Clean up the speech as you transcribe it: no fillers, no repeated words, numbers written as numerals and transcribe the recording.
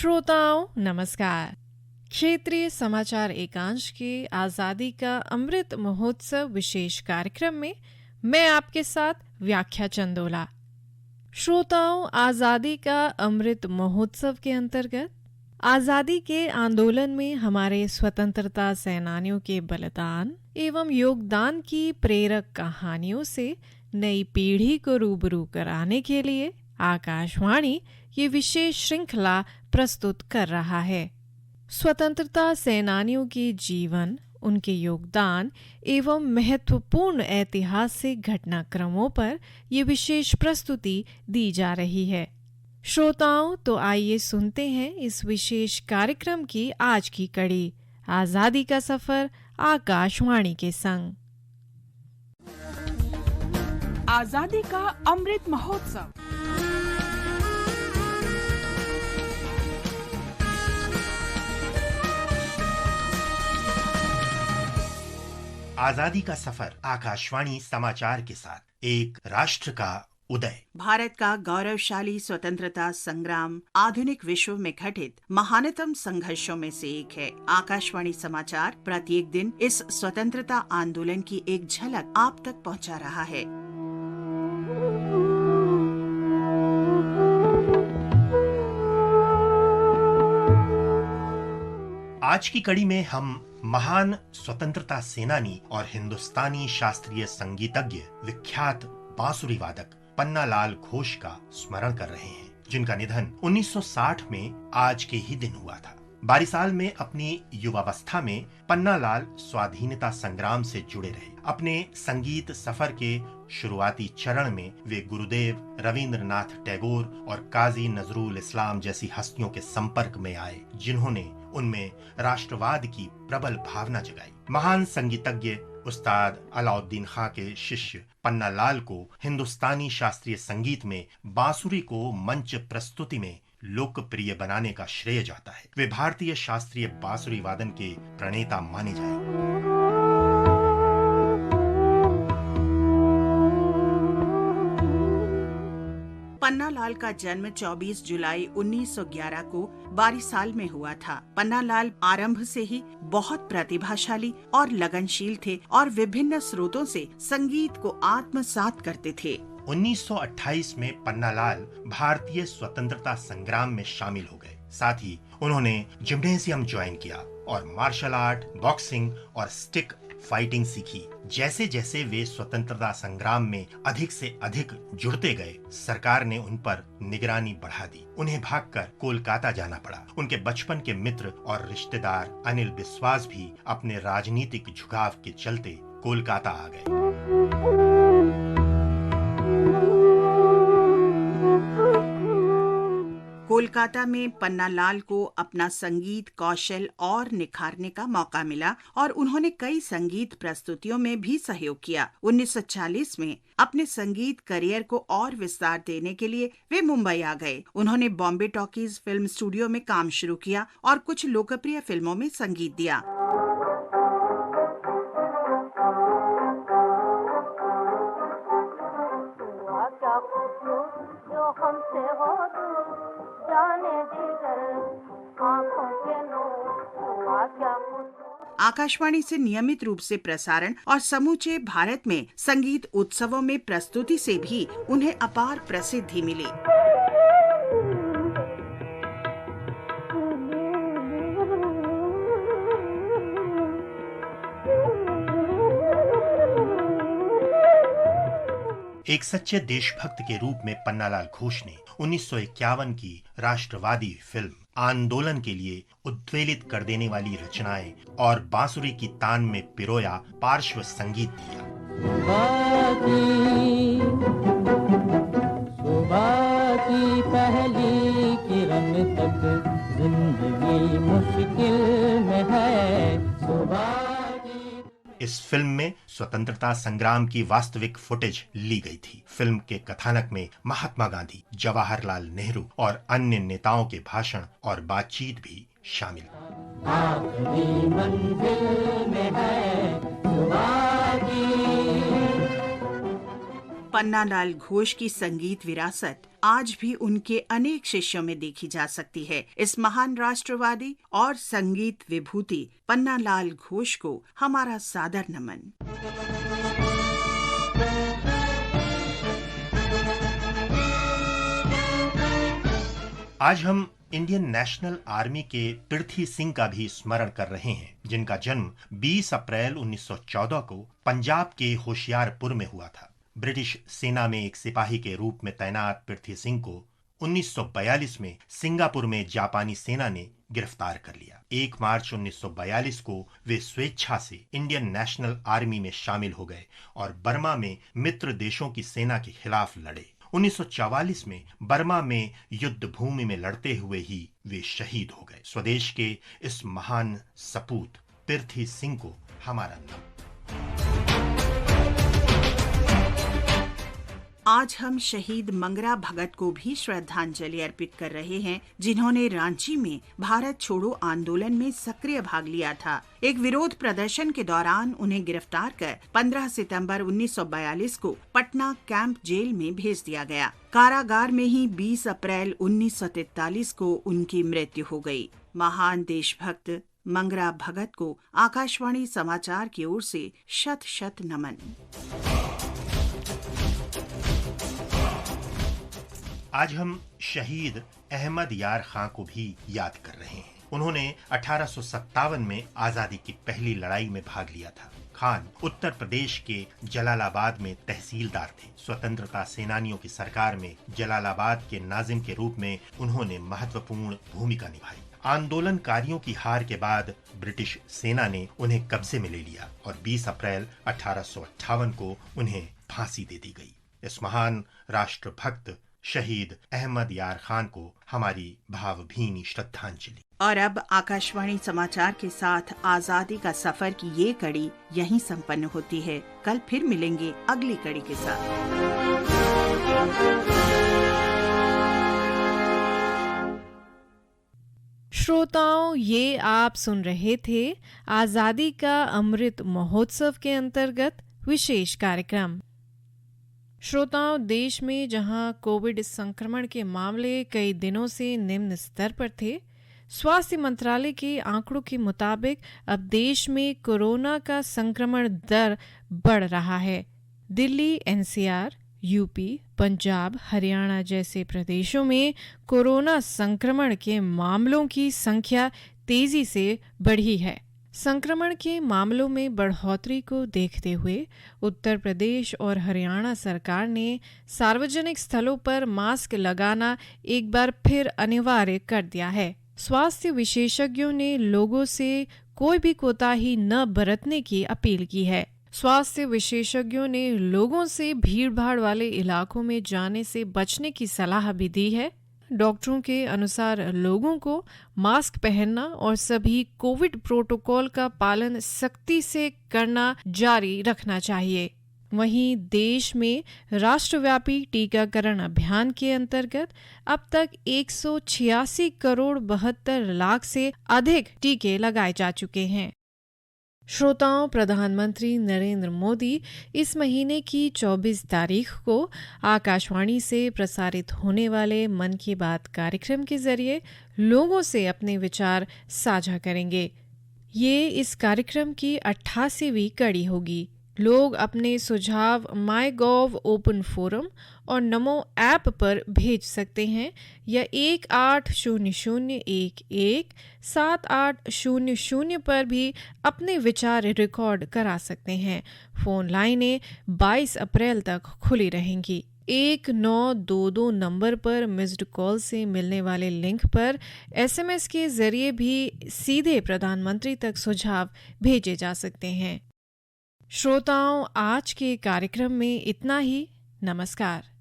श्रोताओं नमस्कार। क्षेत्रीय समाचार एकांश के आज़ादी का अमृत महोत्सव विशेष कार्यक्रम में मैं आपके साथ व्याख्या चंदोला। श्रोताओं, आज़ादी का अमृत महोत्सव के अंतर्गत आज़ादी के आंदोलन में हमारे स्वतंत्रता सेनानियों के बलिदान एवं योगदान की प्रेरक कहानियों से नई पीढ़ी को रूबरू कराने के लिए आकाशवाणी ये विशेष श्रृंखला प्रस्तुत कर रहा है। स्वतंत्रता सेनानियों के जीवन, उनके योगदान एवं महत्वपूर्ण ऐतिहासिक घटनाक्रमों पर ये विशेष प्रस्तुति दी जा रही है। श्रोताओं, तो आइए सुनते हैं इस विशेष कार्यक्रम की आज की कड़ी, आज़ादी का सफर आकाशवाणी के संग। आज़ादी का अमृत महोत्सव। आजादी का सफर आकाशवाणी समाचार के साथ एक राष्ट्र का उदय। भारत का गौरवशाली स्वतंत्रता संग्राम आधुनिक विश्व में घटित महानतम संघर्षों में से एक है। आकाशवाणी समाचार प्रत्येक दिन इस स्वतंत्रता आंदोलन की एक झलक आप तक पहुंचा रहा है। आज की कड़ी में हम महान स्वतंत्रता सेनानी और हिंदुस्तानी शास्त्रीय संगीतज्ञ विख्यात बांसुरी वादक पन्नालाल घोष का स्मरण कर रहे हैं, जिनका निधन 1960 में आज के ही दिन हुआ था। 22 साल में अपनी युवावस्था में पन्नालाल स्वाधीनता संग्राम से जुड़े रहे। अपने संगीत सफर के शुरुआती चरण में वे गुरुदेव रविंद्रनाथ टैगोर और काजी नजरुल इस्लाम जैसी हस्तियों के संपर्क में आए, जिन्होंने उनमें राष्ट्रवाद की प्रबल भावना जगाई। महान संगीतज्ञ उस्ताद अलाउद्दीन खां के शिष्य पन्नालाल को हिंदुस्तानी शास्त्रीय संगीत में बांसुरी को मंच प्रस्तुति में लोकप्रिय बनाने का श्रेय जाता है। वे भारतीय शास्त्रीय बांसुरी वादन के प्रणेता माने जाएंगे। पन्नालाल का जन्म 24 जुलाई 1911 को 22 साल में हुआ था। पन्नालाल आरंभ से ही बहुत प्रतिभाशाली और लगनशील थे और विभिन्न स्रोतों से संगीत को आत्मसात करते थे। 1928 में पन्नालाल भारतीय स्वतंत्रता संग्राम में शामिल हो गए। साथ ही उन्होंने जिम्नेजियम ज्वाइन किया और मार्शल आर्ट, बॉक्सिंग और स्टिक फाइटिंग सीखी। जैसे जैसे वे स्वतंत्रता संग्राम में अधिक से अधिक जुड़ते गए, सरकार ने उन पर निगरानी बढ़ा दी। उन्हें भागकर कोलकाता जाना पड़ा। उनके बचपन के मित्र और रिश्तेदार अनिल बिस्वास भी अपने राजनीतिक झुकाव के चलते कोलकाता आ गए। कोलकाता में पन्नालाल को अपना संगीत कौशल और निखारने का मौका मिला और उन्होंने कई संगीत प्रस्तुतियों में भी सहयोग किया। 1940 में अपने संगीत करियर को और विस्तार देने के लिए वे मुंबई आ गए। उन्होंने बॉम्बे टॉकीज फिल्म स्टूडियो में काम शुरू किया और कुछ लोकप्रिय फिल्मों में संगीत दिया। आकाशवाणी से नियमित रूप से प्रसारण और समूचे भारत में संगीत उत्सवों में प्रस्तुति से भी उन्हें अपार प्रसिद्धि मिली। एक सच्चे देशभक्त के रूप में पन्नालाल घोष ने 1951 की राष्ट्रवादी फिल्म आंदोलन के लिए उद्वेलित कर देने वाली रचनाएं और बांसुरी की तान में पिरोया पार्श्व संगीत दिया। सुबह की पहली किरण तक जिंदगी मुश्किल में है। सुबह इस फिल्म में स्वतंत्रता संग्राम की वास्तविक फुटेज ली गई थी। फिल्म के कथानक में महात्मा गांधी, जवाहरलाल नेहरू और अन्य नेताओं के भाषण और बातचीत भी शामिल। आखिरी मंजिल में है सुबह की पन्नालाल घोष की संगीत विरासत आज भी उनके अनेक शिष्यों में देखी जा सकती है। इस महान राष्ट्रवादी और संगीत विभूति पन्नालाल घोष को हमारा सादर नमन। आज हम इंडियन नेशनल आर्मी के पृथ्वी सिंह का भी स्मरण कर रहे हैं, जिनका जन्म 20 अप्रैल 1914 को पंजाब के होशियारपुर में हुआ था। ब्रिटिश सेना में एक सिपाही के रूप में तैनात पृथ्वी सिंह को 1942 में सिंगापुर में जापानी सेना ने गिरफ्तार कर लिया। 1 मार्च 1942 को वे स्वेच्छा से इंडियन नेशनल आर्मी में शामिल हो गए और बर्मा में मित्र देशों की सेना के खिलाफ लड़े। 1944 में बर्मा में युद्ध भूमि में लड़ते हुए ही वे शहीद हो गए। स्वदेश के इस महान सपूत पृथ्वी सिंह को हमारा नमन। आज हम शहीद मंगरा भगत को भी श्रद्धांजलि अर्पित कर रहे हैं, जिन्होंने रांची में भारत छोड़ो आंदोलन में सक्रिय भाग लिया था। एक विरोध प्रदर्शन के दौरान उन्हें गिरफ्तार कर 15 सितंबर 1942 को पटना कैंप जेल में भेज दिया गया। कारागार में ही 20 अप्रैल 1943 को उनकी मृत्यु हो गई। महान देशभक्त मंगरा भगत को आकाशवाणी समाचार की ओर से शत शत नमन। आज हम शहीद अहमद यार खां को भी याद कर रहे हैं। उन्होंने 1857 में आजादी की पहली लड़ाई में भाग लिया था। खान उत्तर प्रदेश के जलालाबाद में तहसीलदार थे। स्वतंत्रता सेनानियों की सरकार में जलालाबाद के नाजिम के रूप में उन्होंने महत्वपूर्ण भूमिका निभाई। आंदोलनकारियों की हार के बाद ब्रिटिश सेना ने उन्हें कब्जे में ले लिया और 20 अप्रैल 1858 को उन्हें फांसी दे दी गई। इस महान राष्ट्रभक्त शहीद अहमद यार खान को हमारी भावभीनी श्रद्धांजलि। और अब आकाशवाणी समाचार के साथ आजादी का सफर की ये कड़ी यहीं संपन्न होती है। कल फिर मिलेंगे अगली कड़ी के साथ। श्रोताओं, ये आप सुन रहे थे आजादी का अमृत महोत्सव के अंतर्गत विशेष कार्यक्रम। श्रोताओं, देश में जहां कोविड संक्रमण के मामले कई दिनों से निम्न स्तर पर थे, स्वास्थ्य मंत्रालय के आंकड़ों के मुताबिक अब देश में कोरोना का संक्रमण दर बढ़ रहा है। दिल्ली, एनसीआर, यूपी, पंजाब, हरियाणा जैसे प्रदेशों में कोरोना संक्रमण के मामलों की संख्या तेजी से बढ़ी है। संक्रमण के मामलों में बढ़ोतरी को देखते हुए उत्तर प्रदेश और हरियाणा सरकार ने सार्वजनिक स्थलों पर मास्क लगाना एक बार फिर अनिवार्य कर दिया है। स्वास्थ्य विशेषज्ञों ने लोगों से कोई भी कोताही न बरतने की अपील की है। स्वास्थ्य विशेषज्ञों ने लोगों से भीड़भाड़ वाले इलाकों में जाने से बचने की सलाह भी दी है। डॉक्टरों के अनुसार लोगों को मास्क पहनना और सभी कोविड प्रोटोकॉल का पालन सख्ती से करना जारी रखना चाहिए। वहीं देश में राष्ट्रव्यापी टीकाकरण अभियान के अंतर्गत अब तक 186 करोड़ 72 लाख से अधिक टीके लगाए जा चुके हैं। श्रोताओं, प्रधानमंत्री नरेंद्र मोदी इस महीने की 24 तारीख को आकाशवाणी से प्रसारित होने वाले मन की बात कार्यक्रम के जरिए लोगों से अपने विचार साझा करेंगे। ये इस कार्यक्रम की 88वीं कड़ी होगी। लोग अपने सुझाव माईगॉव ओपन फोरम और नमो ऐप पर भेज सकते हैं या 1800117800 पर भी अपने विचार रिकॉर्ड करा सकते हैं। फोन लाइनें 22 अप्रैल तक खुली रहेंगी। 1922 नंबर पर मिस्ड कॉल से मिलने वाले लिंक पर SMS के जरिए भी सीधे प्रधानमंत्री तक सुझाव भेजे जा सकते हैं। श्रोताओं, आज के कार्यक्रम में इतना ही। नमस्कार।